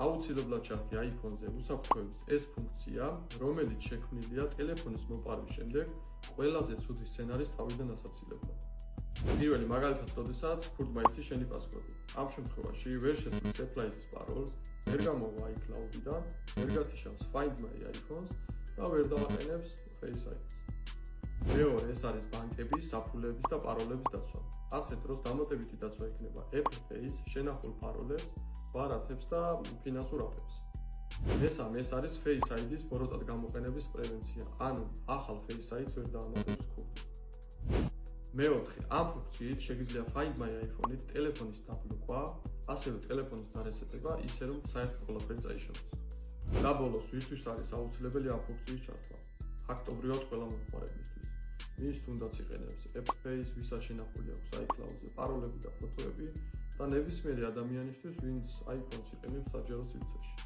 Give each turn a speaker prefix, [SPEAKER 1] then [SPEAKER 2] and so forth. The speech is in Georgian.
[SPEAKER 1] აუცილებლად ჩართი iPhone-ზე უსაფრთხოების ეს ფუნქცია, რომელიც შექმნილია ტელეფონის მოპარვის შემდეგ ყველაზე ცუდი სცენარის თავიდან ასაცილებლად. პირველი მაგალითად, როდესაც ქურდმა იცი შენი პასვორდი. ამ შემთხვევაში ვერ შეცვლის Apple-ის პაროლს, ვერ გამოვა iCloud-დან, ვერ გათიშავს Find My iPhone-ს და ვერ დავაყენებს Face ID-ს. მეორე, ეს არის ბანკების, საფულეების და პაროლების დაცვა. ასეთ დროს დამატებითი დაცვა იქნება Apple Pay-ს, შენახულ პაროლებს, ბარათებს და ფინანსურ აპებს. მესამე, ეს არის Face ID-ს ბოროტად გამოყენების პრევენცია, ანუ ახალ Face ID-ს ვერ დაამატებს ქურდი. მეოთხე, ამ ფუნქციით შეგიძლია Find My iPhone-ით ტელეფონის დაბლოკვა, ასევე ტელეფონის დარესეტება, ისე რომ საერთოდ ყველაფერი წაიშალოს. და ბოლოს, ვისთვის არის აუცილებელი ამ ფუნქციის ჩართვა? ფაქტობრივად ყველა მომხმარებლისთვის. ვინც თუნდაც იყენებს Apple Pay-ს, ვისაც შენახული აქვს iCloud-ზე პაროლები და ფოტოები და ნებისმიერი ადამიანისთვის, ვინც iPhone-ს იყენებს საჯარო სივრცეში.